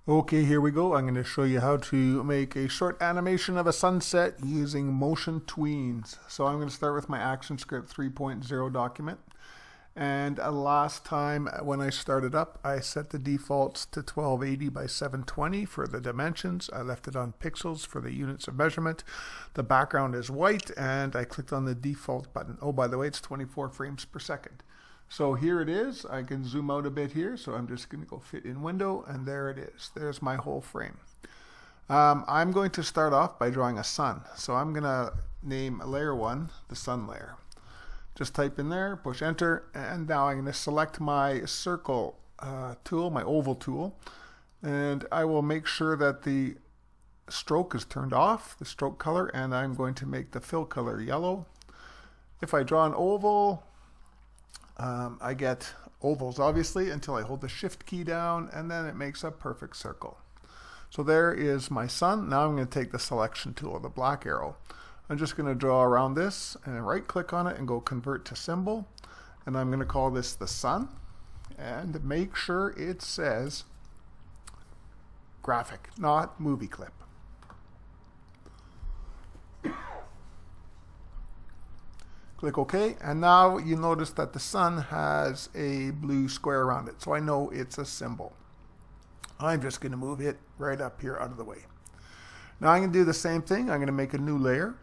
Okay, here we go. I'm going to show you how to make a short animation of a sunset using Motion Tweens. So I'm going to start with my ActionScript 3.0 document. And last time when I started up, I set the defaults to 1280 by 720 for the dimensions. I left it on pixels for the units of measurement. The background is white, and I clicked on the default button. Oh, by the way, it's 24 frames per second. So here it is. I can zoom out a bit here, so I'm just going to go fit in window, and there it is. There's my whole frame. I'm going to start off by drawing a sun. So I'm going to name layer 1 the sun layer. Just type in there, push enter, and now I'm going to select my circle tool, my oval tool, and I will make sure that the stroke is turned off, the stroke color, and I'm going to make the fill color yellow. If I draw an oval, I get ovals obviously until I hold the shift key down, and then it makes a perfect circle. So there is my sun. Now I'm going to take the selection tool, the black arrow. I'm just going to draw around this and right click on it and go convert to symbol, and I'm going to call this the sun, and make sure it says graphic, not movie clip. Click OK, and now you notice that the sun has a blue square around it, so I know it's a symbol. I'm just going to move it right up here out of the way. Now I'm going to do the same thing. I'm going to make a new layer.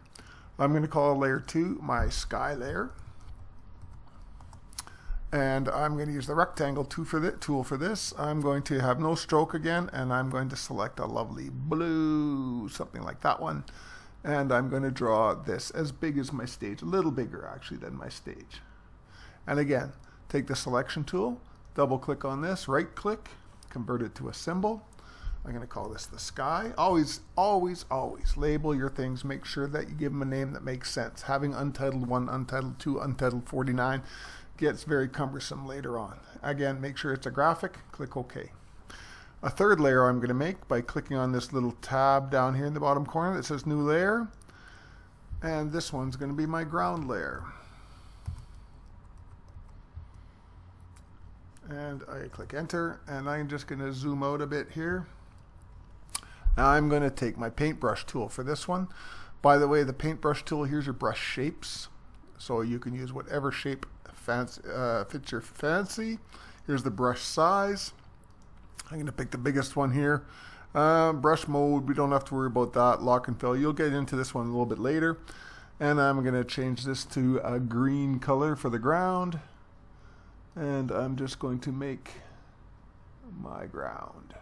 I'm going to call layer 2 my sky layer. And I'm going to use the rectangle tool for this. I'm going to have no stroke again, and I'm going to select a lovely blue, something like that one. And I'm going to draw this as big as my stage, a little bigger actually than my stage. And again, take the selection tool, double click on this, right click, convert it to a symbol. I'm going to call this the sky. Always, always, always label your things. Make sure that you give them a name that makes sense. Having Untitled 1, Untitled 2, Untitled 49 gets very cumbersome later on. Again, make sure it's a graphic, click OK. A third layer I'm going to make by clicking on this little tab down here in the bottom corner that says new layer, and this one's going to be my ground layer. And I click enter, and I'm just going to zoom out a bit here. Now I'm going to take my paintbrush tool for this one. By the way, the paintbrush tool, here's your brush shapes, so you can use whatever shape fits your fancy. Here's the brush size. I'm going to pick the biggest one here. Brush mode, we don't have to worry about that. Lock and fill, you'll get into this one a little bit later. And I'm going to change this to a green color for the ground. And I'm just going to make my ground.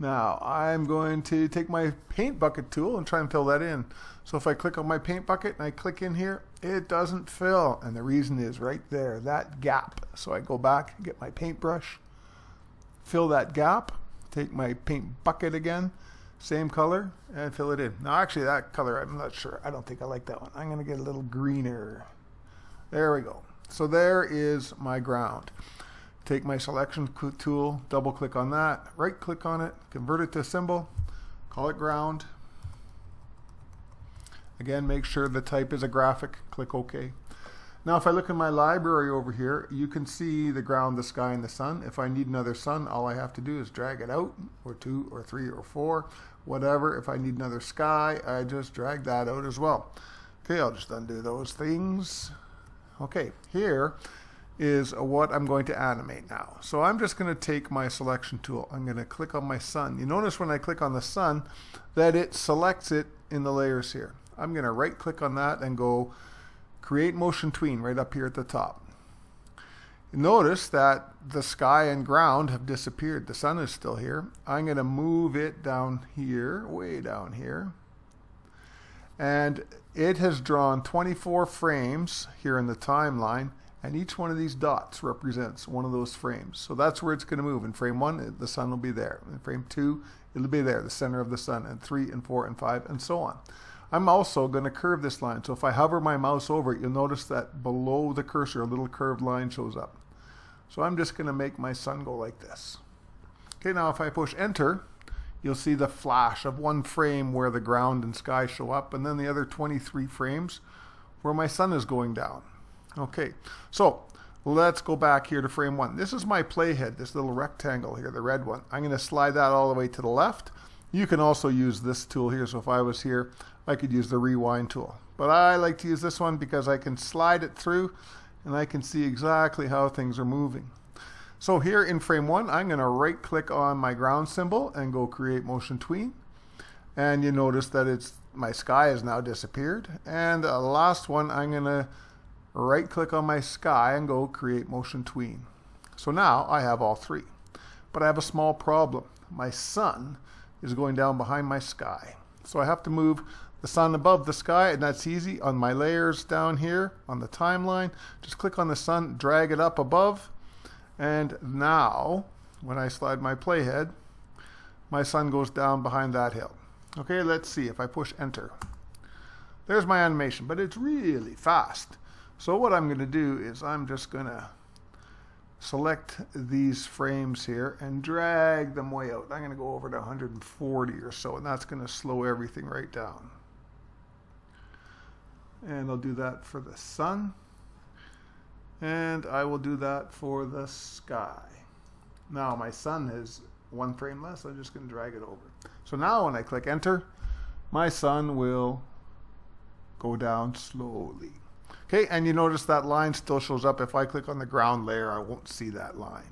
Now I'm going to take my paint bucket tool and try and fill that in. So if I click on my paint bucket and I click in here, it doesn't fill, and the reason is right there, that gap. So I go back, get my paintbrush, fill that gap, take my paint bucket again, same color, and fill it in. Now actually that color, I'm not sure, I don't think I like that one. I'm going to get a little greener. There we go. So there is my ground. Take my selection tool, double click on that, right click on it, convert it to a symbol, call it ground. Again, make sure the type is a graphic, click OK. Now if I look in my library over here, you can see the ground, the sky, and the sun. If I need another sun, all I have to do is drag it out, or 2, or 3, or 4, whatever. If I need another sky, I just drag that out as well. Okay, I'll just undo those things. Okay, here is what I'm going to animate now. So I'm just going to take my selection tool. I'm going to click on my sun. You notice when I click on the sun that it selects it in the layers here. I'm going to right click on that and go create motion tween right up here at the top. Notice that the sky and ground have disappeared. The sun is still here. I'm going to move it down here, way down here. And it has drawn 24 frames here in the timeline, and each one of these dots represents one of those frames. So that's where it's going to move. In frame 1, the sun will be there. In frame 2, it'll be there, the center of the sun, and 3 and 4 and 5 and so on. I'm also going to curve this line. So if I hover my mouse over it, you'll notice that below the cursor a little curved line shows up. So I'm just going to make my sun go like this. Okay, now if I push enter, you'll see the flash of one frame where the ground and sky show up, and then the other 23 frames where my sun is going down. Okay, so Let's go back here to frame 1. This is my playhead, this little rectangle here, the red one. I'm going to slide that all the way to the left. You can also use this tool here. So if I was here, I could use the rewind tool. But I like to use this one because I can slide it through and I can see exactly how things are moving. So here in frame 1, I'm going to right click on my ground symbol and go create motion tween. And you notice that my sky has now disappeared. And the last one, I'm going to right click on my sky and go create motion tween. So now I have all three. But I have a small problem. My sun is going down behind my sky. So I have to move the sun above the sky, and that's easy on my layers down here on the timeline. Just click on the sun, drag it up above, and now when I slide my playhead, my sun goes down behind that hill. Okay, let's see if I push enter. There's my animation, but it's really fast. So what I'm going to do is I'm just going to select these frames here and drag them way out. I'm going to go over to 140 or so, and that's going to slow everything right down. And I'll do that for the sun. And I will do that for the sky. Now my sun is one frame less. I'm just going to drag it over. So now when I click enter, my sun will go down slowly. Okay, and you notice that line still shows up. If I click on the ground layer, I won't see that line.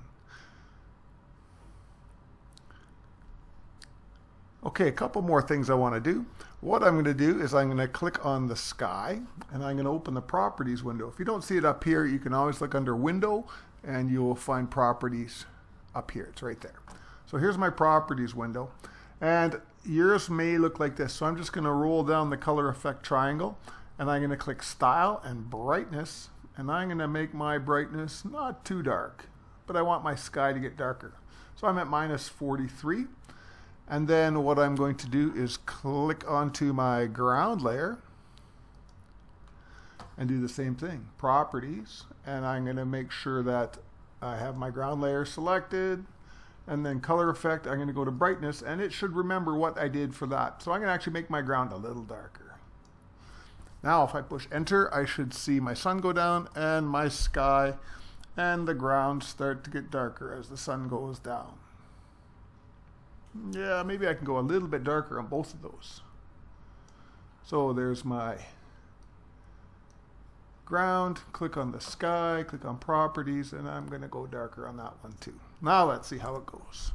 Okay, a couple more things I want to do. What I'm going to do is I'm going to click on the sky and I'm going to open the properties window. If you don't see it up here, you can always look under window and you will find properties up here. It's right there. So here's my properties window, and yours may look like this. So I'm just going to roll down the color effect triangle and I'm going to click style and brightness, and I'm going to make my brightness not too dark, but I want my sky to get darker. So I'm at -43. And then what I'm going to do is click onto my ground layer and do the same thing, properties, and I'm going to make sure that I have my ground layer selected, and then color effect, I'm going to go to brightness, and it should remember what I did for that. So I'm going to actually make my ground a little darker. Now if I push enter, I should see my sun go down and my sky and the ground start to get darker as the sun goes down. Yeah, maybe I can go a little bit darker on both of those. So there's my ground, click on the sky, click on properties, and I'm going to go darker on that one too. Now let's see how it goes.